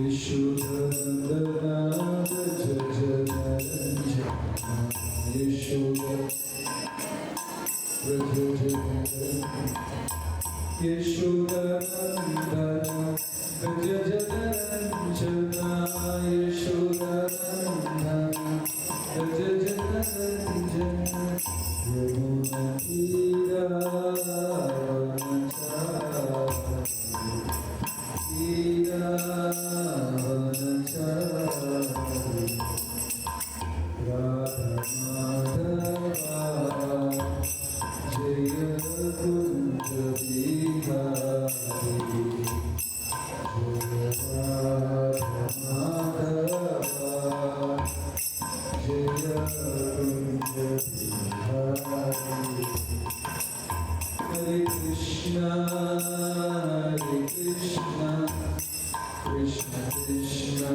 യശോദനന്ദന Yashoda യശോദനന്ദന ഗജനന്ദന യശോദനന്ദന Yamuna Hare Krishna, Krishna Krishna,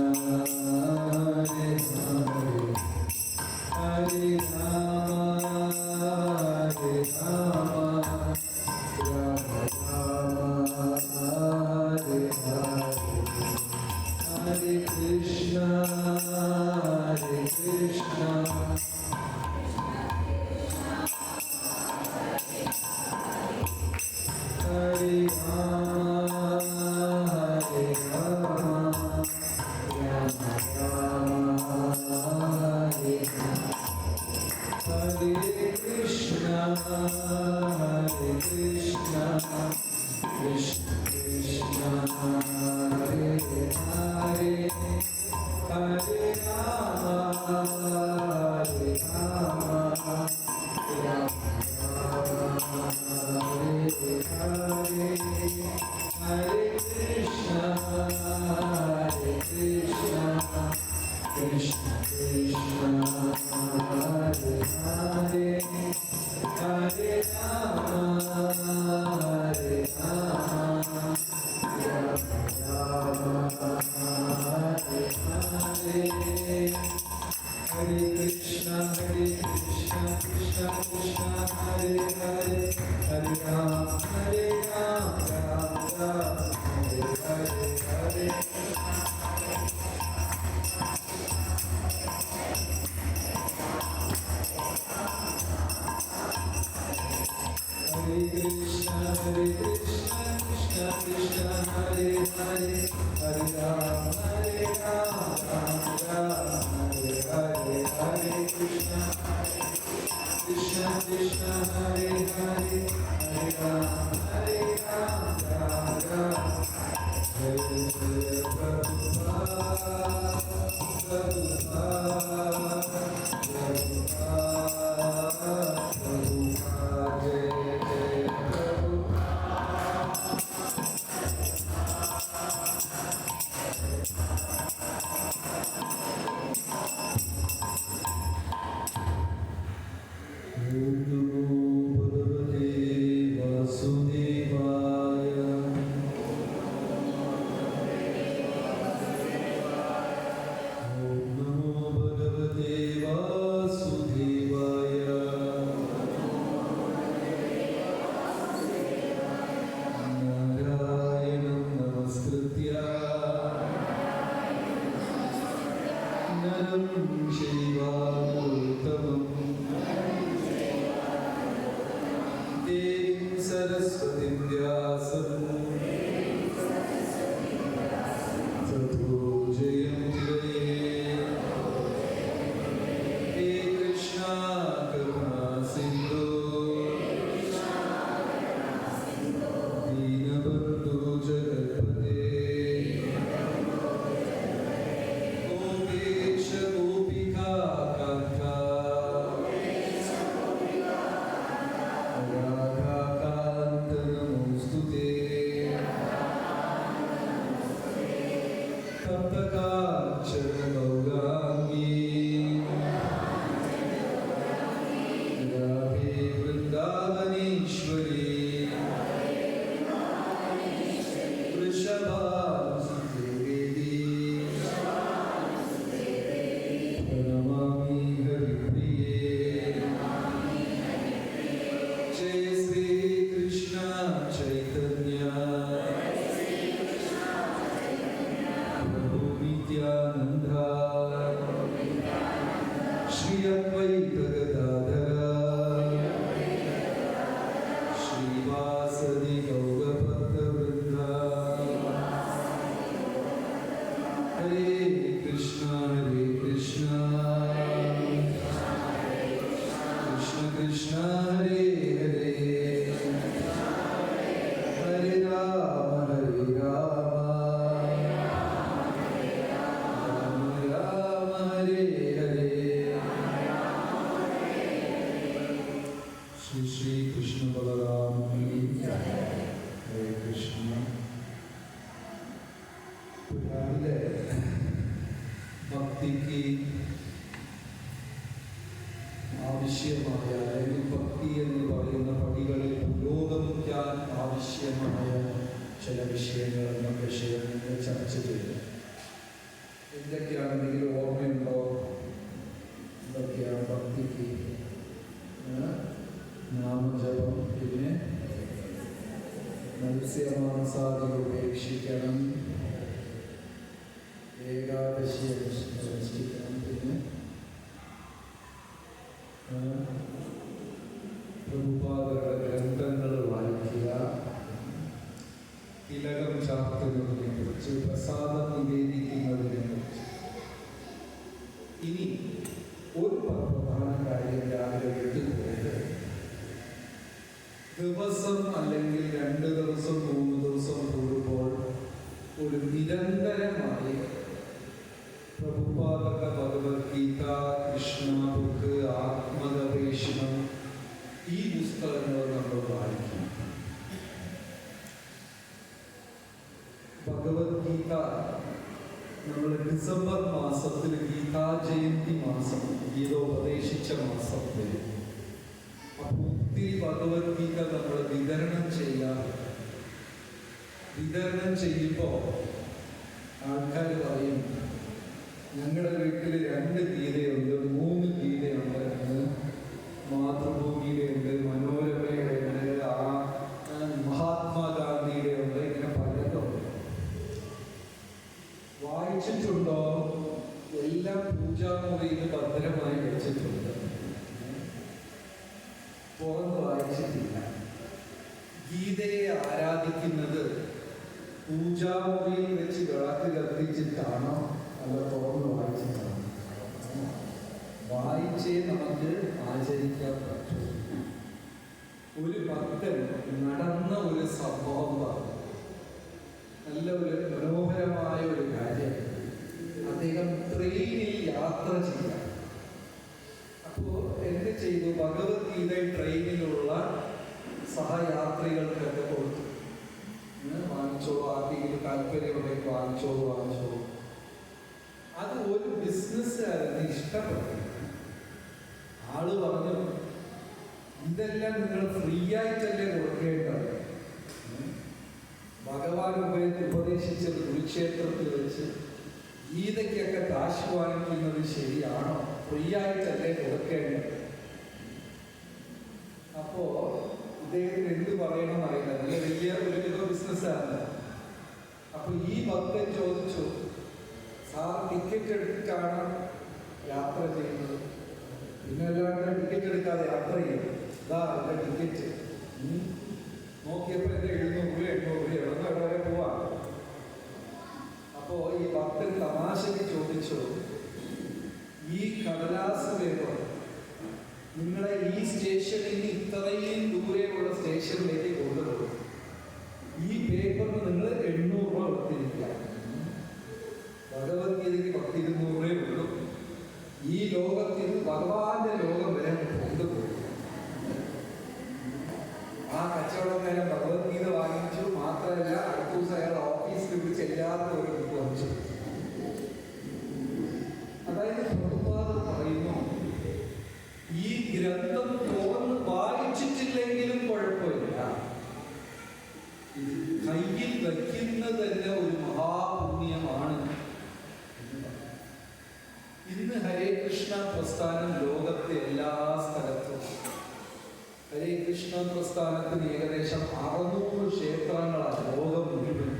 Hare Hare, Hare Rama, Rama Rama, Hare Hare, Hare Krishna, Krishna Hare Rama, Rama Rama, Hare Hare, Hare Krishna, Krishna Krishna, Hare Hare, Hare Rama, Rama Hare Hare Krishna, Krishna Krishna, Hare Hare, Hare Rama, Rama Hare Hare, Hare Krishna, Krishna Krishna, Hare Hare, Hare Rama, Rama Hare Hare, Hare Krishna, Krishna Krishna, Hare Hare, Hare Rama, Rama Hare Hare, Hare Krishna, Krishna Krishna, Hare Hare, Hare Rama, Rama Hare Saraswati व्यासं ततो जयमुदीरये, हे कृष्णा करुणा सिन्धु दीनबन्धु जगत्पते, गोपेश गोपिका Kanta Chaitanya രാവിലെ ഭക്തിക്ക് ആവശ്യമായ, അല്ലെങ്കിൽ ഭക്തി എന്ന് പറയുന്ന പടികളിൽ പുരോഗമിക്കാൻ ആവശ്യമായ ചില വിഷയങ്ങൾ എന്ന വിഷയം നിങ്ങൾ ചർച്ച ചെയ്തു. എന്തൊക്കെയാണ് എന്തെങ്കിലും ഓർമ്മയുണ്ടോ? എന്തൊക്കെയാണ് ഭക്തിക്ക്? നാമജപം, പിന്നെ മത്സ്യമാംസാദികൾ ഉപേക്ഷിക്കണം, ഏകാദശി അനുഷ്ഠിക്കണം, പിന്നെ പ്രഭുപാദരുടെ ഗ്രന്ഥങ്ങൾ വായിക്കുക, തിലകം ചാർത്തുന്നതിനെ കുറിച്ച്, പ്രസാദം നിവേദിക്കുന്നതിനെ കുറിച്ച്. ഇനി ഒരു പ്രധാന കാര്യം രാവിലെ എടുത്തുപോയത്, ദിവസം അല്ലെങ്കിൽ 2 ദിവസം 3 ദിവസം കൂടുമ്പോൾ ഒരു നിരന്തരമായി പ്രഭുപാദക ഭഗവത്ഗീത, കൃഷ്ണ ബുക്ക്, ആത്മഗവേഷണം, ഈ പുസ്തകങ്ങൾ നമ്മൾ വായിക്കണം. ഭഗവത്ഗീത നമ്മൾ ഡിസംബർ മാസത്തിൽ ഗീതാ ജയന്തി മാസം, ഗീത ഉപദേശിച്ച മാസം വരും. അപ്പോൾ ഒത്തിരി ഭഗവത്ഗീത നമ്മൾ വിതരണം ചെയ്യുമ്പോൾ ആൾക്കാർ പറയും, ഞങ്ങളുടെ വീട്ടിൽ 2 ഗീതയുണ്ട്, 3 ഗീതയുണ്ട്, മാതൃഭൂമിയുടെയുണ്ട്, മനോരമയുടെയുണ്ട്, മഹാത്മാഗാന്ധിയുടെ ഉണ്ട്, ഇങ്ങനെ പലതുണ്ട്. വായിച്ചിട്ടുണ്ടോ? എല്ലാം പൂജാമുറിയിൽ ഭദ്രമായി വെച്ചിട്ടുണ്ട്, തുറന്ന് വായിച്ചിട്ടില്ല. ഗീതയെ ആരാധിക്കുന്നത് പൂജാമുറിയിൽ വെച്ച് വിളക്ക് കത്തിച്ചിട്ടാണോ അല്ല തുറന്ന് വായിച്ചിട്ടാണോ? വായിച്ചേ നമുക്ക് ആചരിക്കാൻ പറ്റും. ഒരു ഭക്തൻ നടന്ന ഒരു സംഭവം പറഞ്ഞു, നല്ല ഒരു മനോഹരമായ ഒരു കാര്യം. അദ്ദേഹം ട്രെയിനിൽ യാത്ര ചെയ്യാം. അപ്പോൾ എന്ത് ചെയ്തു? ഭഗവത്ഗീത ട്രെയിനിലുള്ള സഹയാത്രികൾക്കൊക്കെ കൊടുത്തു. വാങ്ങിച്ചോളൂ, ആർക്കെങ്കിലും താല്പര്യമുണ്ടെങ്കിൽ വാങ്ങിച്ചോളൂ. അത് ഒരു ബിസിനസ്സുകാരന് ഇഷ്ടപ്പെട്ടു. ആള് പറഞ്ഞു, ഇതെല്ലാം നിങ്ങൾ ഫ്രീ ആയിട്ടല്ലേ കൊടുക്കേണ്ടത്? ഭഗവാൻ ഉപദേശിച്ചത് കുരുക്ഷേത്രത്തിൽ വെച്ച് ഗീതയ്ക്കൊക്കെ കാശ് വാങ്ങിക്കുന്നത് ശരിയാണോ? ഫ്രീ ആയിട്ടല്ലേ കൊടുക്കേണ്ടത്? അപ്പോ ഇദ്ദേഹത്തിന് എന്ത് പറയണമെന്ന് അറിയില്ല. നല്ല വലിയ ഒരു ബിസിനസ്സാണ്. അപ്പൊ ഈ ഭക്തൻ ചോദിച്ചു, സാർ ടിക്കറ്റ് എടുത്തിട്ടാണ് യാത്ര ചെയ്യുന്നത്? പിന്നെ എല്ലാവരും ടിക്കറ്റ് എടുക്കാതെ യാത്ര ചെയ്യും. ഇതാ എൻ്റെ ടിക്കറ്റ്. നോക്കിയപ്പോൾ എൻ്റെ 700 800 എവിടെ വരെ പോവാ? അപ്പോ ഈ ഭക്തൻ തമാശയ്ക്ക് ചോദിച്ചു, ഈ കടലാസ് പേപ്പർ നിങ്ങളെ ഈ സ്റ്റേഷനിൽ നിന്ന് ഇത്രയും ദൂരെയുള്ള സ്റ്റേഷനിലേക്ക് കൊണ്ടുപോകും. ഈ പേപ്പറിന് നിങ്ങൾ 800 രൂപ കൊടുത്തിരിക്കുക. ഭഗവത്ഗീതയ്ക്ക് 100-200 ഉള്ളൂ. ഈ ലോകത്തിൽ ഭഗവാന്റെ ലോകം വരെ കൊണ്ടുപോകും. ആ കച്ചവടക്കാരൻ ഭഗവത്ഗീത വാങ്ങിച്ചു. മാത്രമല്ല, അടുത്ത ദിവസം അയാൾ ഓഫീസിൽ വിളിച്ച് എല്ലാവർക്കും ഒരു ബുക്ക് വാങ്ങിച്ചു. അതായത് പ്രഭുപാദ പറയുന്നു, ഈ ഗ്രന്ഥം തുറന്ന് വായിച്ചിട്ടില്ലെങ്കിലും കുഴപ്പമില്ല, കയ്യിൽ വയ്ക്കുന്നത് തന്നെ ഒരു മഹാപുണ്യമാണ്. ഇന്ന് ഹരേ കൃഷ്ണ പ്രസ്ഥാനം ലോകത്തെ എല്ലാ സ്ഥലത്തും. ഹരേ കൃഷ്ണ പ്രസ്ഥാനത്തിന് ഏകദേശം 600 ക്ഷേത്രങ്ങളാണ് ലോകം മുഴുവൻ.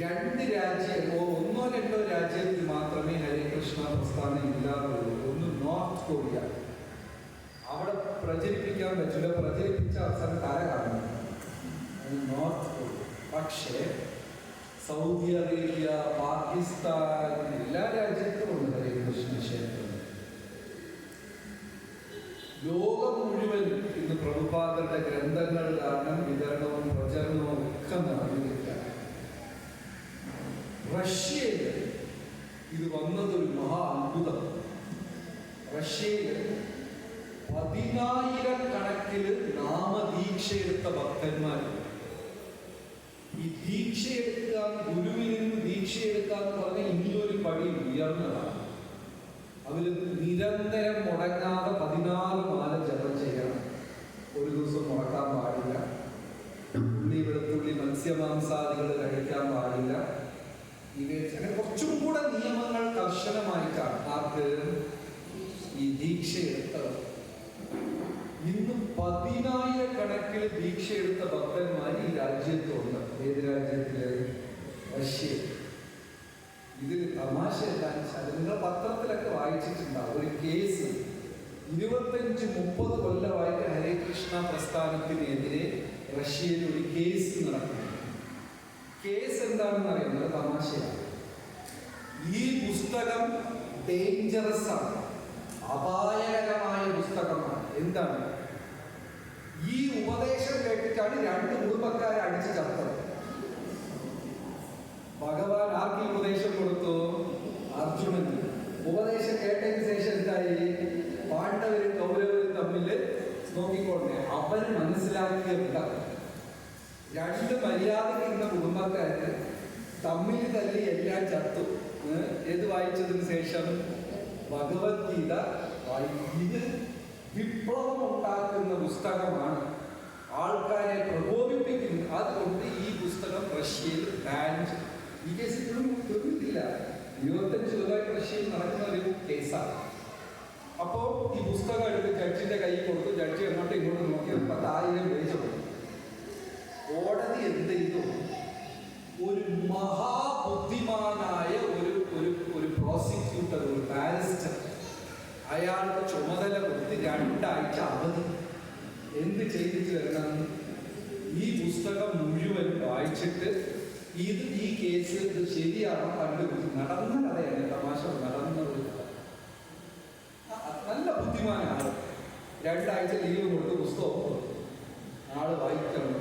2 രാജ്യമോ 1-2 രാജ്യത്തിൽ മാത്രമേ ഹരേ കൃഷ്ണ പ്രസ്ഥാനം ഇല്ലാതുള്ളൂ. ഒന്ന് നോർത്ത് കൊറിയ, അവിടെ പ്രചരിപ്പിക്കാൻ പറ്റില്ല, പ്രചരിപ്പിച്ച അവസരം തല കാണുന്നു, നോർത്ത് കൊറിയ. പക്ഷേ സൗദി അറേബ്യ, പാകിസ്ഥാൻ, എല്ലാ രാജ്യത്തും ഉണ്ട് ഹരേ കൃഷ്ണ ക്ഷേത്രം. ലോകം മുഴുവൻ ഇന്ന് പ്രഭുപാദരുടെ ഗ്രന്ഥങ്ങൾ കാരണം വിതരണവും പ്രചരണവും ഒക്കെ നടന്നിരിക്കുക. റഷ്യയിൽ ഇത് വന്നതൊരു മഹാ അത്ഭുതം. റഷ്യയിൽ 10,000 കണക്കിൽ നാമദീക്ഷയെടുത്ത ഭക്തന്മാർ. ഈ ദീക്ഷയെടുക്കാൻ, ഗുരുവിൽ നിന്ന് ദീക്ഷയെടുക്കുക എന്ന് പറഞ്ഞാൽ ഇനിയൊരു പടി ഉയർന്നതാണ്. അവര് നിരന്തരം മുടങ്ങാതെ 16 മാല ജപം ചെയ്യണം. ഒരു ദിവസം മുടക്കാൻ പാടില്ല. ഉള്ളി, വെളുത്തുള്ളി, മത്സ്യമാംസാദികൾ കഴിക്കാൻ പാടില്ല. അങ്ങനെ കുറച്ചും കൂടെ നിയമങ്ങൾ കർശനമായിട്ടാണ് ആർക്ക് ഈ ദീക്ഷയെടുത്തത്. ഇന്ന് 10,000-കണക്കിന് ദീക്ഷയെടുത്ത ഭക്തന്മാർ ഈ രാജ്യത്തുണ്ട്. ഏത് രാജ്യത്തില്? റഷ്യ. ഇതിൽ തമാശ എന്താണെന്ന് വെച്ചാൽ, നിങ്ങൾ പത്രത്തിലൊക്കെ വായിച്ചിട്ടുണ്ടാവും, ഒരു കേസ് 25-30 കൊല്ലമായിട്ട് ഹരേ കൃഷ്ണ പ്രസ്ഥാനത്തിനെതിരെ റഷ്യയിൽ ഒരു കേസ് നടക്കുന്നു. കേസ് എന്താണെന്ന് അറിയുന്നത്? തമാശയാണ്. ഈ പുസ്തകം ഡേഞ്ചറസ് ആണ്, അപായകരമായ പുസ്തകമാണ്. എന്താണ്? ഈ ഉപദേശം കേട്ടിട്ടാണ് 2 കുടുംബക്കാരെ അടിച്ച് ചത്തത്. ഭഗവാൻ ആർക്ക് ഉപദേശം കൊടുത്തു? അർജുനന്. ഉപദേശം കേട്ടതിന് ശേഷം എന്തായി? പാണ്ഡവരും കൗരവരും തമ്മിൽ നോക്കിക്കൊണ്ടേ അവന് മനസ്സിലാക്കിയല്ല. 2 മര്യാദയ്ക്കുന്ന കുടുംബക്കാര് തമ്മിൽ തല്ലി എല്ലാം ചത്തു. ഏത് വായിച്ചതിന് ശേഷം? ഭഗവത്ഗീത. ഇത് വിപ്ലവം ഉണ്ടാക്കുന്ന പുസ്തകമാണ്, ആൾക്കാരെ പ്രകോപിപ്പിക്കുന്നു. അതുകൊണ്ട് ഈ പുസ്തകം റഷ്യയിൽ ബാൻ. ഈ കേസ് ഇപ്പോഴും തീർന്നിട്ടില്ല. 25 കൊല്ലമായിട്ട് റഷ്യയിൽ നടക്കുന്ന ഒരു കേസാണ്. അപ്പോൾ ഈ പുസ്തകം എടുത്ത് ജഡ്ജിന്റെ കയ്യിൽ കൊടുത്തു. ജഡ്ജി അങ്ങോട്ടും ഇങ്ങോട്ടും നോക്കി 10,000 പേജ് കൊടുത്തു. കോടതി എന്ത് ചെയ്തു? ഒരു മഹാബുദ്ധിമാനായ ഒരു പ്രോസിക്യൂട്ടർ, ഒരു ബാരിസ്റ്റർ, അയാൾക്ക് ചുമതല കൊടുത്ത് 2 ആഴ്ച അവധി. എന്ത് ചെയ്തിട്ട് വരണം? ഈ പുസ്തകം മുഴുവൻ വായിച്ചിട്ട് ഈ കേസ് ഇത് ശരിയാണോ കണ്ടുപിടിച്ച്. നടന്ന കഥയാണ്, തമാശ നടന്ന ഒരു കഥ. നല്ല ബുദ്ധിമാനാണ്. 2 ആഴ്ച ലീവ് കൊടുത്ത് പുസ്തകം കൊടുത്തു. ആള് വായിക്കണം.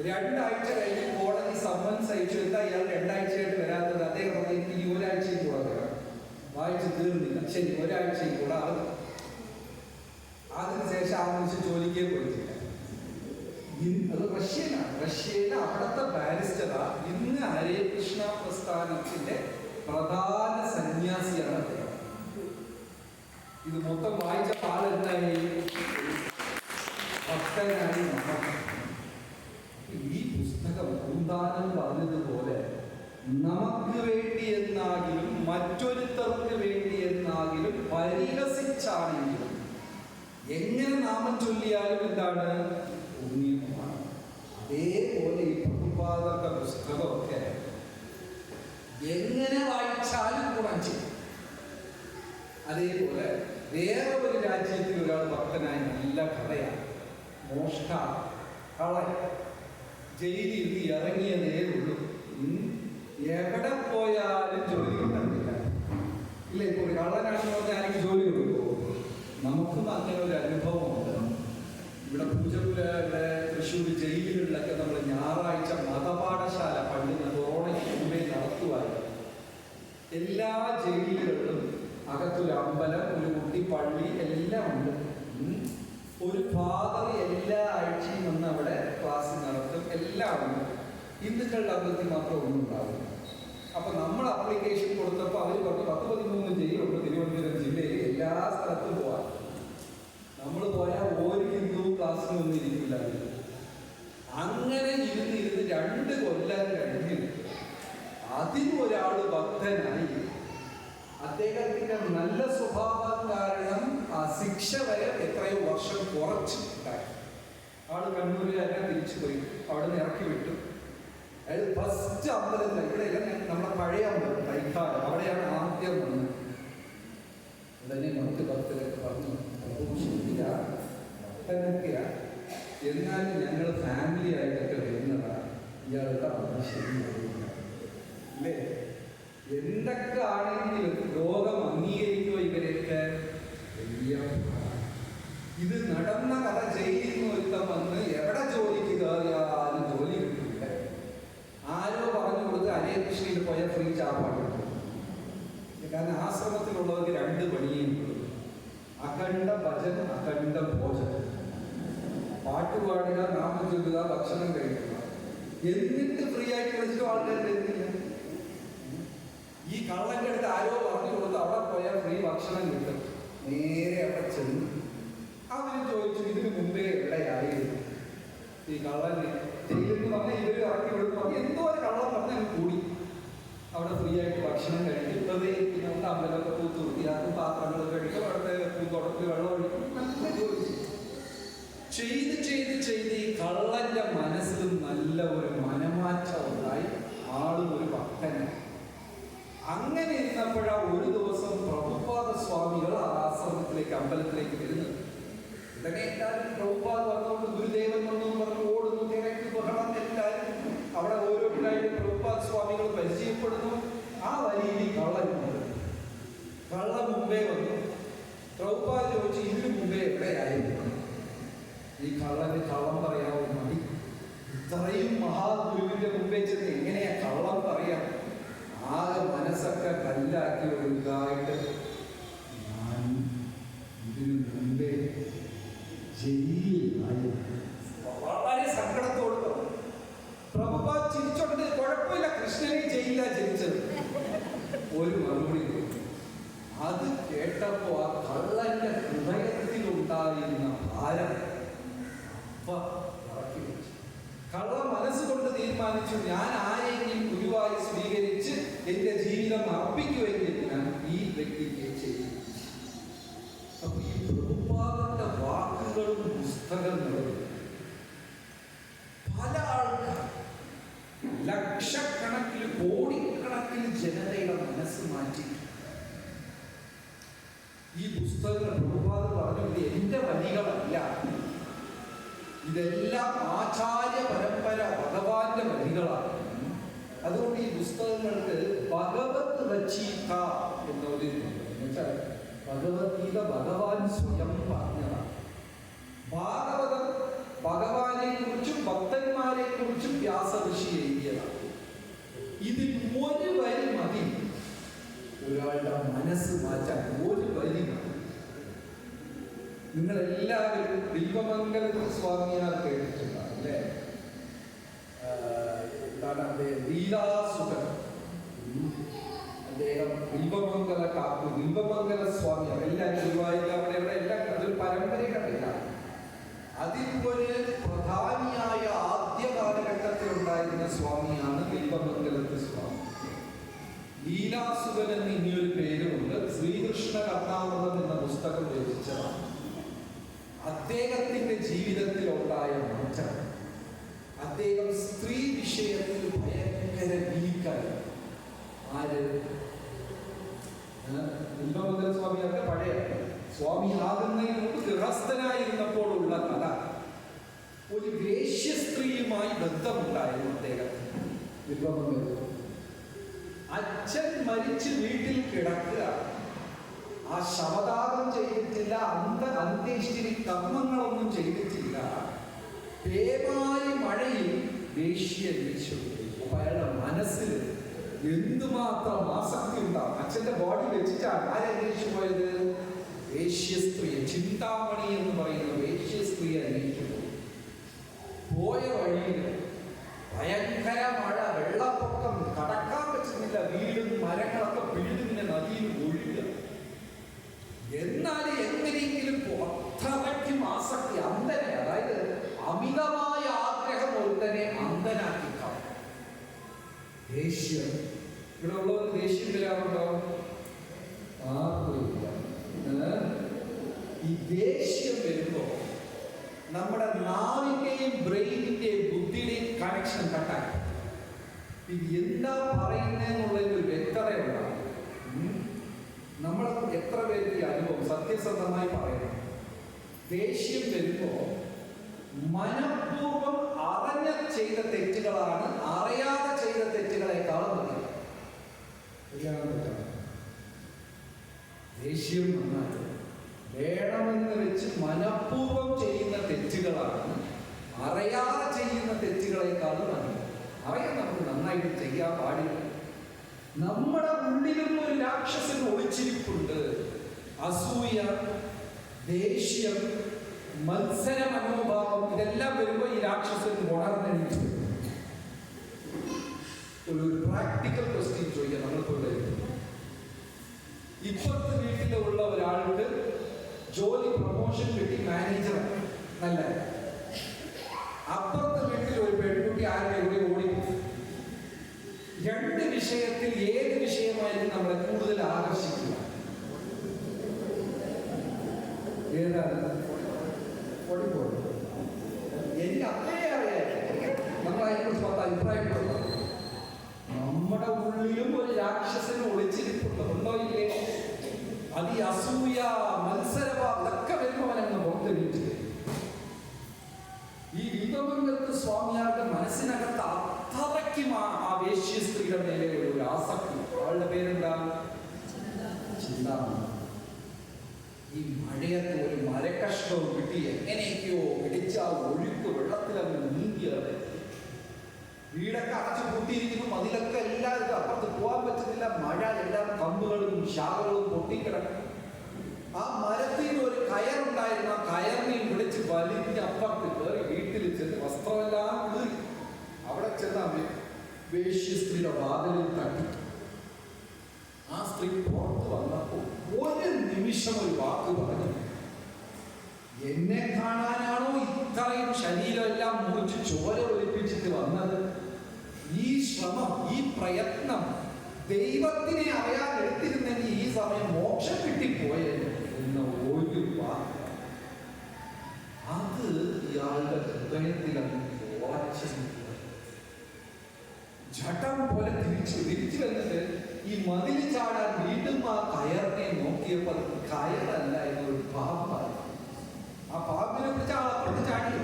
2 ആഴ്ച കഴിഞ്ഞ് കോടതി സമ്മൻസ് അയച്ചു. എന്താ ഇയാൾ 2 ആഴ്ചയായിട്ട് വരാത്തത്? അദ്ദേഹം എനിക്ക് ഈ 1 ആഴ്ചയും കൂടെ വരാം. വായിച്ച് തീർന്നില്ല. ശരി, 1 ആഴ്ചയും കൂടെ അത്. അതിനുശേഷം ആ മനുഷ്യൻ ജോലിക്കേ പോയിട്ടില്ല. അത് റഷ്യയിലാണ്. റഷ്യയിലെ അവിടുത്തെ ബാരിസ്റ്ററാ. ഇന്ന് ഹരേ കൃഷ്ണ പ്രസ്ഥാനത്തിന്റെ പ്രധാന സന്യാസിയാണ് അദ്ദേഹം. ഇത് മൊത്തം വായിച്ച ആളെന്തായി? ഭക്തനായി മാറും. ഈ പുസ്തകം പൂന്താനം പറഞ്ഞതുപോലെ നമുക്ക് വേണ്ടി എന്നാകിലും മറ്റൊരുത്തർക്ക് വേണ്ടി എന്നാകിലും പരിഹസിച്ചാണെങ്കിലും എങ്ങനെ നാമം ചൊല്ലിയാലും എന്താണ്? പുണ്യമാണ്. അതേപോലെ ഈ പ്രതിപാദക പുസ്തകമൊക്കെ എങ്ങനെ വായിച്ചാലും ഗുണം ചെയ്യും. അതേപോലെ വേറെ ഒരു രാജ്യത്തിൽ ഒരാൾ ഭക്തനായി നല്ല കഥയാണ്. മോഷ്ടാ, കളൻ, ജയിലിൽ നിന്ന് ഇറങ്ങിയതേ ഉള്ളൂ. എവിടെ പോയാലും ജോലി കിട്ടുന്നില്ല. ഇല്ല, ഇപ്പോൾ ഒരു കള്ളനാണെന്ന് പറഞ്ഞാൽ ആരെങ്കിലും ജോലി കൊടുക്കുമോ? നമുക്കും അങ്ങനെ ഒരു അനുഭവമുണ്ട്. ഇവിടെ പൂജപ്പുരയുടെ തൃശ്ശൂർ ജയിലുകളിലൊക്കെ നമ്മൾ ഞായറാഴ്ച മതപാഠശാല പണ്ട് കൊറോണയ്ക്ക് മുമ്പേ നടത്തുമായിരുന്നു. എല്ലാ ജയിലുകളിലും അകത്തൊരു അമ്പലം, ഒരു കുട്ടി പള്ളി എല്ലാം ഉണ്ട്. ഒരു ഫാദർ എല്ലാ ആഴ്ചയും വന്ന് അവിടെ ക്ലാസ് നടത്തും. എല്ലാം ഉണ്ട്. ഹിന്ദുക്കളുടെ അമ്പലത്തിൽ മാത്രം ഒന്നും ഉണ്ടാവില്ല. അപ്പൊ നമ്മൾ അപ്ലിക്കേഷൻ കൊടുത്തപ്പോൾ അവർ പറഞ്ഞു 10-13 ജയിലുണ്ട് തിരുവനന്തപുരം ജില്ലയിൽ, എല്ലാ സ്ഥലത്തും പോവാൻ. നമ്മൾ പോയാൽ ഒരു ഹിന്ദു ക്ലാസ്സിൽ ഒന്നും ഇരിക്കില്ല. അങ്ങനെ ഇരുന്ന് 2 കൊല്ലം കഴിഞ്ഞ് അതിനൊരാൾ ഭക്തനായി. അദ്ദേഹത്തിന്റെ നല്ല സ്വഭാവം കാരണം ആ ശിക്ഷ വരെ എത്രയോ വർഷം കുറച്ചിട്ടുണ്ടായി. ആള് കണ്ണൂരുകാരനെ തിരിച്ചു പോയി, അവിടെ നിന്ന് ഇറക്കി വിട്ടു. അതായത് ഫസ്റ്റ് അമ്പലത്തിൽ, ഇവിടെ നമ്മുടെ പഴയ അമ്പലം തൈക്കാട്, അവിടെയാണ് ആദ്യം വന്നത്. ഉടനെ മറ്റ് ഭക്തരൊക്കെ പറഞ്ഞു, ഭക്തനൊക്കെയാ, എന്നാലും ഞങ്ങൾ ഫാമിലി ആയിട്ടൊക്കെ വരുന്നതാണ്, ഇയാളുടെ ശരിയല്ല അല്ലേ? എന്തൊക്കെ ആണെങ്കിലും ലോകം അംഗീകരിക്കുമോ ഇവരെയൊക്കെ? വലിയ ഇത് നടന്ന കഥ. ജയിലിൽ നിന്ന് ഒരുത്തം വന്ന് എവിടെ ജോലിക്ക് കയറിയാലും ജോലി കിട്ടില്ല. ആരോ പറഞ്ഞു കൊടുത്ത് ഹരേ കൃഷ്ണയിൽ പോയ ഫ്രീ ചാപ്പാട്. കാരണം ആശ്രമത്തിലുള്ളവർക്ക് 2 പണിയും കൊടുക്കും: അഖണ്ഡ ഭജനം, അഖണ്ഡ ഭോജനം. പാട്ടുപാടുക, നാമം ചൊല്ലുക, ഭക്ഷണം കഴിക്കുക. എന്നിട്ട് ഫ്രീ ആയിട്ട് കളിച്ചിട്ട് ആൾക്കാർ തരുന്നില്ല. ഈ കള്ളന്റെ അടുത്ത് ആരോ പറഞ്ഞു കൊടുത്ത് അവിടെ പോയാൽ ഫ്രീ ഭക്ഷണം കിട്ടും. നേരെ അവിടെ ചെന്നു അവര് ചോദിച്ചു, ഇതിന് മുമ്പേ എവിടെയായിരുന്നു ഈ കള്ളന്? ജയിലിൽ പറഞ്ഞ ഇവര് ഇറക്കി വിടുന്നു പറഞ്ഞ് എന്തോ ഒരു കള്ളം പറഞ്ഞ് അങ്ങ് കൂടി. അവിടെ ഫ്രീ ആയിട്ട് ഭക്ഷണം കഴിക്കും, വെറുതെ ഇരിക്കുന്ന അമ്പലമൊക്കെ തൂത്ത് വൃത്തിയാക്കും, പാത്രങ്ങൾ കഴിക്കും, അവിടുത്തെ പൂന്തോട്ടത്തിൽ വെള്ളം ഒഴിക്കും. നല്ല ജോലി ചെയ്ത് ചെയ്ത് ചെയ്ത് ഈ കള്ളന്റെ മനസ്സിൽ നല്ല ഒരു മനമാറ്റം ഉണ്ടായി. ആളും ഒരു ഭക്തനായി. അങ്ങനെ ഇരുന്നപ്പോഴാ ഒരു ദിവസം പ്രഭുപാദ സ്വാമികൾ ആ ആശ്രമത്തിലേക്ക് അമ്പലത്തിലേക്ക് വരുന്നത്. ഇതൊക്കെ എല്ലാവരും പ്രഭുപാദ് വന്നുകൊണ്ട് ഗുരുദേവൻ വന്നു പറഞ്ഞു ഓടുന്നു, തിരക്ക് ബഹളം, എല്ലാവരും അവിടെ ഓരോരുത്തരായിട്ട് പ്രഭുപാദ് സ്വാമികൾ പരിചയപ്പെടുന്നു. ആ വരിയിൽ കള്ളൻ മുമ്പേ വന്നു. പ്രഭുപാദ് ചോദിച്ചു, ഇതിനു മുമ്പേ എവിടെയായിരുന്നു? ഈ കള്ളന് കള്ളം പറയാവോ? മതി. ഇത്രയും മഹാഗുരുവിന്റെ മുമ്പേ ചെന്ന് എങ്ങനെയാ കള്ളം പറയാം? ആകെ മനസ്സൊക്കെ കല്ലാക്കി ഒഴുകായിട്ട്, ഞാൻ ഇതിനു മുമ്പേ ജയിലിലായി. വളരെ സങ്കടത്തോട് പ്രഭുപാദ് ചിരിച്ചോണ്ട്, കുഴപ്പമില്ല, കൃഷ്ണനെ ജയിലിലാ ജനിച്ചത്. ഒരു മറുപടി കൊടുത്തു. അത് കേട്ടപ്പോ ആ കള്ളന്റെ ഹൃദയത്തിലുണ്ടായിരുന്ന ഭാരം ഇറക്കി വെച്ചു. കള്ള മനസ്സുകൊണ്ട് തീരുമാനിച്ചു, ഞാൻ ആരെങ്കിലും ഗുരുവായി സ്വീകരിച്ച് എന്റെ ജീവിതം അർപ്പിക്കുമെങ്കിൽ ഞാൻ ഈ വ്യക്തിക്ക് ചെയ്യും. അപ്പൊ ഈ പ്രഭുപാദന്റെ വാക്കുകളും പുസ്തകങ്ങളും പല ആൾക്കാർ, ലക്ഷക്കണക്കിന് കോടിക്കണക്കിന് ജനതയുടെ മനസ്സ് മാറ്റി. ഈ പുസ്തകങ്ങൾ പ്രഭുപാദൻ പറഞ്ഞു, ഇത് എന്റെ വരികളല്ല, ഇതെല്ലാം ആചാര്യ പരമ്പര ഭഗവാന്റെ വരികളാണ്. അതുകൊണ്ട് ഈ പുസ്തകങ്ങൾക്ക് ഭഗവത് രചയിത എന്നൊരു, ഭഗവത്ഗീത ഭഗവാൻ സ്വയം പറഞ്ഞതാണ്. ഭാഗവതം ഭഗവാനെ കുറിച്ചും ഭക്തന്മാരെ കുറിച്ചും വ്യാസ ഋഷി എഴുതിയതാണ്. ഇതിൽ ഒരു വരി മതി ഒരാളുടെ മനസ്സ് മാറ്റാൻ. ഒരു വരി മതി. നിങ്ങളെല്ലാവരും ബില്വമംഗല സ്വാമിയാർ കേട്ടിട്ടുണ്ടാവും അല്ലേ? എന്താണ് അദ്ദേഹം? ലീലാസുഖൻ. അദ്ദേഹം ബില്വമംഗല കാപ്പു, ബില്വമംഗല സ്വാമിയാർ. എല്ലാവരും ഗുരുവായൂർ അവിടെ ഇവിടെ എല്ലാം അതൊരു പരമ്പരയില്ല. അതിൽ ഒരു പ്രധാനിയായ ആദ്യ കാലഘട്ടത്തിൽ ഉണ്ടായിരുന്ന സ്വാമിയാണ് ബില്വമംഗലത്തെ സ്വാമി. ലീലാസുഖൻ എന്ന് ഇനിയൊരു പേരുമുണ്ട്. ശ്രീകൃഷ്ണ കർണാമൃതം എന്ന പുസ്തകം രചിച്ചതാണ്. അദ്ദേഹത്തിന്റെ ജീവിതത്തിൽ ഉണ്ടായ മാറ്റം, അദ്ദേഹം സ്ത്രീ വിഷയത്തിൽ ഭയങ്കര വീക്കായി. ആര്? ബില്വമംഗല സ്വാമിയൊക്കെ പഴയ സ്വാമി ആകുന്നതിന് മുമ്പ് ഗൃഹസ്ഥനായിരുന്നപ്പോഴുള്ള കഥ. ഒരു വേശ്യ സ്ത്രീയുമായി ബന്ധമുണ്ടായിരുന്നു അദ്ദേഹത്തിന്. ബില്വമംഗല അച്ഛൻ മരിച്ച് വീട്ടിൽ കിടക്കുക, ആ ശവദാനം ചെയ്തിട്ടില്ല, അന്ത്യേഷ്ടി കർമ്മങ്ങളൊന്നും ചെയ്തിട്ടില്ല. പേമാരി മഴയിൽ വേശ്യ അന്വേഷിച്ചു. അപ്പൊ അയാളുടെ മനസ്സിൽ എന്തുമാത്രം ആസക്തി ഉണ്ടാവും. അച്ഛന്റെ ബോഡി വെച്ചിട്ടാണ് ആരന്വേഷിച്ചു പോയത്? വേശ്യ സ്ത്രീ, ചിന്താമണി എന്ന് പറയുന്ന വേശ്യ സ്ത്രീ അന്വേഷിച്ചു പോയ വഴിയിൽ ഭയങ്കര മഴ, വെള്ളപ്പൊക്കം, കടക്കാൻ പറ്റുന്നില്ല. വീടും മരങ്ങളൊക്കെ പിഴുതിങ്ങനെ നദിയിൽ ഒഴുകുക. എന്നാൽ എങ്ങനെയെങ്കിലും അത്രയ്ക്കും ആസക്തി, അന്ധന, അതായത് അമിതമായ ആഗ്രഹം ഒരുത്തനെ അന്ധനാക്കി കാണും. ദേഷ്യം. ഇവിടെ ഉള്ളവർക്ക് ദേഷ്യം വരാറുണ്ടോ? ആർക്കില്ല. ഈ ദേഷ്യം വരുമ്പോ നമ്മുടെ നാവിന്റെയും ബ്രെയിനിന്റെയും ബുദ്ധിയുടെയും കണക്ഷൻ കട്ടായി. ഇത് എന്താ പറയുന്നതെന്നുള്ളതിൽ ഒരു വ്യക്തത ഉണ്ടാകും. നമ്മൾ എത്ര പേർക്ക് ഈ അനുഭവം സത്യസന്ധമായി പറയണം? ദേഷ്യം വരുമ്പോ മനഃപൂർവ്വം അറിഞ്ഞ ചെയ്ത തെറ്റുകളാണ് അറിയാതെ ചെയ്ത തെറ്റുകളെക്കാളും മതി. ദേഷ്യം വന്നാൽ വേണമെന്ന് വെച്ച് മനഃപൂർവ്വം ചെയ്യുന്ന തെറ്റുകളാണ് അറിയാതെ ചെയ്യുന്ന തെറ്റുകളെക്കാളും മതി. അറിയാൻ നമുക്ക് നന്നായിട്ട് ചെയ്യാൻ പാടില്ല. നമ്മുടെ ഉള്ളിലും ഒരു രാക്ഷസൻ ഒളിച്ചിരിപ്പുണ്ട്. അസൂയ, ദേഷ്യം, മത്സര മനോഭാവം, ഇതെല്ലാം വരുമ്പോൾ ഈ രാക്ഷസൻ ഉണർന്നെണീച്ചു. പ്രാക്ടിക്കൽ ക്വസ്റ്റ്യൻ ചോദിക്കാം. നമ്മളിപ്പോൾ ഇപ്പുറത്തെ വീട്ടിലുള്ള ഒരാൾക്ക് ജോലി പ്രൊമോഷൻ കിട്ടി, മാനേജർ നല്ല. അപ്പുറത്തെ വീട്ടിൽ ഒരു പെൺകുട്ടി ആരുടെ കൂടെ ഓടി. രണ്ട് വിഷയത്തിൽ ഏത് വിഷയമായിരിക്കും നമ്മളെ കൂടുതൽ ആകർഷിക്കുക? ഏതാണ്? ഓടിപ്പോയി. എനിക്ക് അത്രയേ അറിയാം. നമ്മൾ അതിനെക്കുറിച്ച് പത്ത് അഭിപ്രായപ്പെടുന്നു. നമ്മുടെ ഉള്ളിലും ഒരു രാക്ഷസന് ഒളിച്ചിരിപ്പുണ്ട്, ഉണ്ടോ ഇല്ലേ? അത് ഈ അസൂയ, മത്സരവാദമൊക്കെ വരുമ്പോൾ അവനങ്ങ് പുറത്തെടുത്ത്. ഈ വിധമംഗലത്ത് സ്വാമിയാരുടെ മനസ്സിനകത്ത് അത്രയ്ക്കും ആ വേശ്യ സ്ത്രീയുടെ മേലെ ഒരു ആസക്തി. അവളുടെ പേരെന്താ? ചിന്താമണി. ഈ മഴയത്ത് ഒരു മരക്കഷ്ണവും കിട്ടി എങ്ങനെയൊക്കെയോ പിടിച്ച ആ ഒഴുക്ക് വെള്ളത്തിലങ്ങ് നീന്തിയത്. വീടൊക്കെ അടച്ചു പൂട്ടിയിരിക്കുന്നു, മതിലൊക്കെ എല്ലാവർക്കും അപ്പുറത്ത് പോകാൻ പറ്റുന്നില്ല. മഴ, എല്ലാം കമ്പുകളും ശാഖകളും പൊട്ടിക്കിടക്കും. ആ മരത്തിൽ നിന്ന് ഒരു കയറുണ്ടായിരുന്നു. ആ കയറിനെയും വിളിച്ച് വലിഞ്ഞ് അപ്പുറത്ത് കയറി വീട്ടിൽ ചെന്ന് വസ്ത്രമെല്ലാം കീറി അവിടെ ചെന്ന് വേശ്യ സ്ത്രീയുടെ വാതിലിൽ തട്ടി. ആ സ്ത്രീ പുറത്ത് വന്നപ്പോൾ ഒരു നിമിഷം ഒരു വാക്ക് പറഞ്ഞു. എന്നെ കാണാനാണോ ഇത്രയും ശരീരമെല്ലാം മുറിച്ച് ചോര ഒലിപ്പിച്ചിട്ട് വന്നത്? ഈ ശ്രമം, ഈ പ്രയത്നം ദൈവത്തിനെ അറിയാൻ എടുത്തിരുന്നെങ്കിൽ ഈ സമയം മോക്ഷം കിട്ടിപ്പോയത് എന്ന ഒരു വാക്ക്. അത് ഇയാളുടെ ഹൃദയത്തിൽ ഘട്ടം പോലെ തിരിച്ചു വന്നിട്ട് ഈ മതിൽ ചാടാൻ വീണ്ടും ആ കയറിനെ നോക്കിയപ്പോൾ കയറല്ല, എന്നൊരു പാമ്പാണ്. ആ പാമ്പിനെ പിടിച്ച് അപ്പുറത്ത് ചാടി.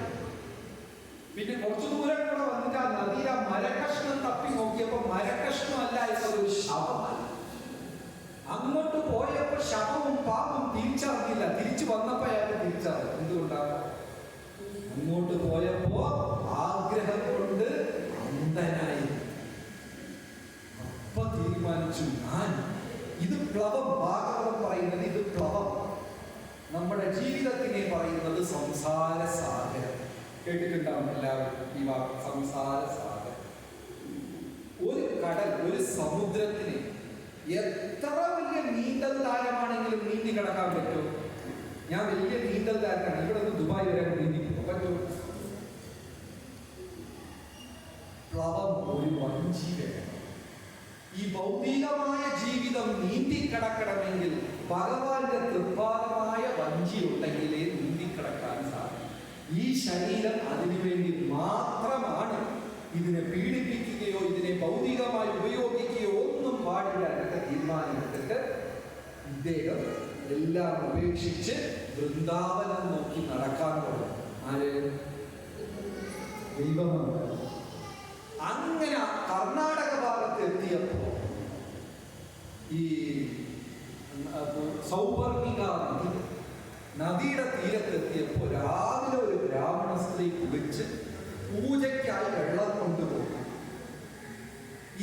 പിന്നെ കുറച്ചു ദൂരം കൂടെ വന്നിട്ട് ആ നദിയിൽ ആ മരക്കഷ്ണം തപ്പി നോക്കിയപ്പോൾ മരക്കഷ്ണം അല്ല, എന്നൊരു ശവമാണ്. അങ്ങോട്ട് പോയപ്പോൾ ശവവും പാമ്പും തിരിച്ചറിഞ്ഞില്ല. തിരിച്ചു വന്നപ്പോ അയാൾക്ക് തിരിച്ചറിഞ്ഞു. എന്തുകൊണ്ടാണ്? അങ്ങോട്ട് പോയപ്പോ ആഗ്രഹം കൊണ്ട് അന്ധനായി. അപ്പൊ തീരുമാനിച്ചു, ഞാൻ ഇത് പ്ലവം. ഭാഗവതം പറയുന്നത് ഇത് പ്ലവം. നമ്മുടെ ജീവിതത്തിനെ പറയുന്നത് സംസാര സാഗരം. കേട്ടിട്ടുണ്ടാവും എല്ലാവരും ഈ വാക്ക്, സംസാര സാഗരം. ഒരു കടൽ, ഒരു സമുദ്രത്തിന് എത്ര വലിയ നീന്തൽ താരമാണെങ്കിലും നീന്തി കിടക്കാൻ പറ്റും. ഞാൻ വലിയ നീന്തൽ താരമാണ്, ഇവിടെ നിന്ന് ദുബായ് വരെ നീന്തി പറ്റും. പ്ലവം ഒരു വഞ്ചി വേണം. ഈ ഭൗതികമായ ജീവിതം നീന്തിക്കിടക്കണമെങ്കിൽ ഭഗവാന്റെ തൃപ്പാദമായ വഞ്ചി ഉണ്ടെങ്കിലേ നീന്തിക്കിടക്കാൻ സാധിക്കും. ഈ ശരീരം അതിനുവേണ്ടി മാത്രമാണ്. ഇതിനെ പീഡിപ്പിക്കുകയോ ഇതിനെ ഭൗതികമായി ഉപയോഗിക്കുകയോ ഒന്നും പാടില്ല എന്നൊക്കെ തീരുമാനമെടുത്തിട്ട് ഇദ്ദേഹം എല്ലാം ഉപേക്ഷിച്ച് വൃന്ദാവനം നോക്കി നടക്കാൻ തുടങ്ങി. ആര്? ദൈവമംഗലം. അങ്ങനെ കർണാടക ഭാഗത്ത് എത്തിയപ്പോ ഈ സൗവർണിക നദിയുടെ തീരത്തെത്തിയപ്പോ രാവിലെ ഒരു ബ്രാഹ്മണ സ്ത്രീ കുളിച്ച് പൂജയ്ക്കായി വെള്ളം കൊണ്ടുപോയി.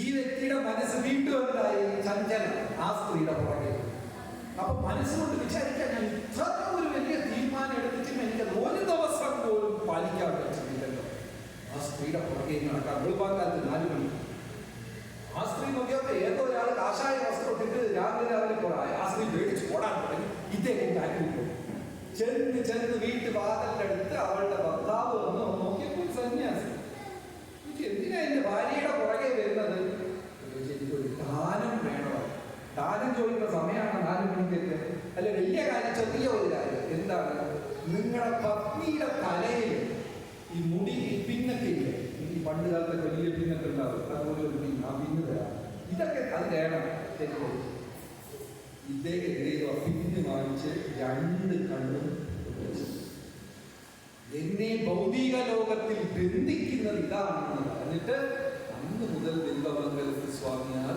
ഈ വ്യക്തിയുടെ മനസ്സ് വീണ്ടും എന്തായി? ചഞ്ചലം. ആ സ്ത്രീയുടെ പുറകെ. അപ്പൊ മനസ്സുകൊണ്ട് വിചാരിക്കാൻ, ഞാൻ ഇത്ര ഒരു വലിയ തീരുമാനം എടുത്തിട്ടും എനിക്ക് ഒരു ദിവസം പോലും പാലിക്കാൻ പറ്റുന്നില്ലല്ലോ. ആ സ്ത്രീയുടെ പുറകെ നടക്കാൻ വെളുപ്പാക്കാലത്ത് 4 മണി. ആ സ്ത്രീ നോക്കിയപ്പോ ഏതോ ഒരാൾ കാഷായ വസ്ത്രം ഇട്ടിട്ട് രാവിലെ പോയി. ആ സ്ത്രീ പേടിച്ച് ഓടാൻ തുടങ്ങി. ഇദ്ദേഹം കാറ്റിൽ ചെന്ന് വീട്ടു വാതിലടുത്ത് അവളുടെ ഭർത്താവ് വന്ന് നോക്കിയപ്പോൾ സന്യാസി. എന്തിനാ എന്റെ ഭാര്യയുടെ പുറകെ വരുന്നത്? എനിക്കൊരു ദാനം വേണോ? ദാനം ചോദിക്കുന്ന സമയമാണ് 4 മണിക്കൊക്കെ. അല്ല, വലിയ കാര്യം, ചെറിയ ഒരു കാര്യം. എന്താണ്? നിങ്ങളുടെ പത്നിയുടെ തലയിൽ ഈ മുടി പിന്നൊക്കെ ഇല്ലേ? ഈ പണ്ട് കാലത്തൊക്കെ വലിയ പിന്നൊക്കെ ഉണ്ടാവും. അതുപോലെ ഒരു പിന്ന്, ആ പിന്ന് തരാം. ഇതൊക്കെ അത് വേണം. ഇദ്ദേഹം പിന്ന് വാങ്ങിച്ച് 2 കണ്ണും എന്നെ ഭൗതിക ലോകത്തിൽ ബന്ധിക്കുന്നത് ഇതാണെന്ന് പറഞ്ഞിട്ട് അന്ന് മുതൽ ബിംബമംഗലത്ത് സ്വാമിയാർ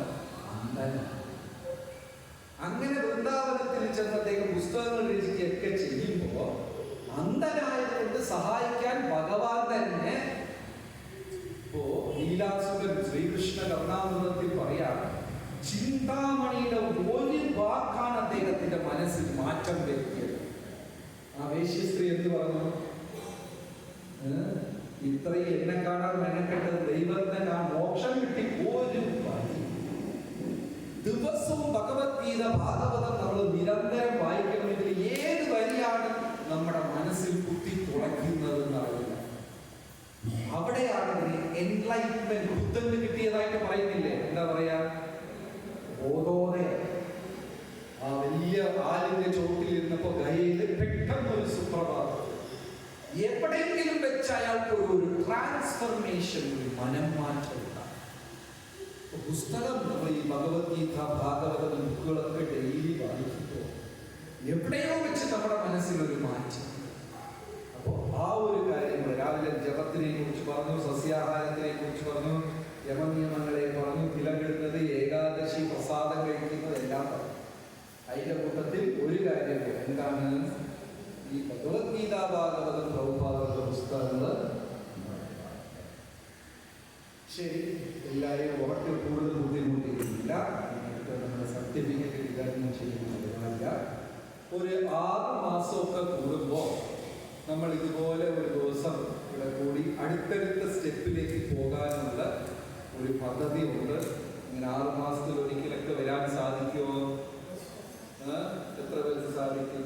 അന്ധനാണ്. അങ്ങനെ വൃന്ദാവനത്തിൽ ചെന്ന് അദ്ദേഹം പുസ്തകങ്ങൾ രചിക്കുകയൊക്കെ ചെയ്യുമ്പോൾ അന്ധനായതുകൊണ്ട് സഹായിക്കാൻ ഭഗവാൻ തന്നെ ഇപ്പോ ലീലാസുരൻ ശ്രീകൃഷ്ണ കർണാമൃതത്തിൽ പറയാം, ചിന്താമണിയുടെ ഒരു വാക്കാണ് അദ്ദേഹത്തിന്റെ മനസ്സിൽ മാറ്റം വരുത്തിയത്. ആ വേശ്യസ്ത്രീ എന്ത് പറഞ്ഞു? ഇത്രയും എന്നെ കാണാൻ മെനക്കെട്ടത് ദൈവത്തെ മോക്ഷം കിട്ടി ഒരു ദിവസവും ഭഗവത്ഗീത ഭാഗവതം നമ്മൾ നിരന്തരം വായിക്കണമെങ്കിൽ ഏത് വരിയാണ് നമ്മുടെ മനസ്സിൽ കുത്തി തുളയ്ക്കുന്നതെന്ന് അറിയില്ല. അവിടെയാണ് എൻലൈറ്റ്മെന്റ് ബുദ്ധന് കിട്ടിയതായിട്ട് പറയുന്നില്ലേ? എന്താ പറയാ? ബോധോദയം. ആ വലിയ ആലിന്റെ ചോട്ടിൽ ഇരുന്നപ്പോ ഗയയില് പെട്ടെന്ന് ഒരു സുപ്രഭാതം, എവിടെയെങ്കിലും വെച്ച് അയാൾക്ക് ഒരു ട്രാൻസ്ഫർമേഷൻ, ഒരു മനം മാറ്റം ഉണ്ടാകും. പുസ്തകം നമ്മൾ ഈ ഭഗവത്ഗീത ഭാഗവത ബുക്കുകളൊക്കെ ഡെയിലി വായിക്കുമ്പോൾ എവിടെയോ വെച്ച് നമ്മുടെ മനസ്സിലൊരു മാറ്റം. അപ്പോൾ ആ ഒരു കാര്യങ്ങൾ രാവിലെ ജപത്തിനെ കുറിച്ച് പറഞ്ഞു, സസ്യാഹാരത്തിനെ കുറിച്ച് പറഞ്ഞു, യമനിയമങ്ങളെ പറഞ്ഞു, തിലകിടുന്നത്, ഏകാദശി പ്രസാദം കഴിക്കുന്നത് എല്ലാം പറഞ്ഞു. അതിന്റെ കൂട്ടത്തിൽ ഒരു കാര്യം എന്താണ്? ഈ ഭഗവത്ഗീത ഭാഗവതം പ്രഭുപാദരുടെ പുസ്തകങ്ങൾ. ശരി, എല്ലാവരെയും ഉറക്കെ കൂടുതൽ ബുദ്ധിമുട്ടിക്കുന്നില്ല. നമ്മുടെ സർട്ടിഫിക്കറ്റ് വിതരണം ചെയ്യുന്നതില്ല. ഒരു 6 മാസമൊക്കെ കൂടുമ്പോൾ നമ്മൾ ഇതുപോലെ ഒരു ദിവസം ഇവിടെ കൂടി അടുത്തടുത്ത സ്റ്റെപ്പിലേക്ക് പോകാനുള്ള ഒരു പദ്ധതി ഉണ്ട്. ഇങ്ങനെ 6 മാസത്തിൽ ഒരിക്കലൊക്കെ വരാൻ സാധിക്കുമോ? എത്ര പേർക്ക് സാധിക്കും?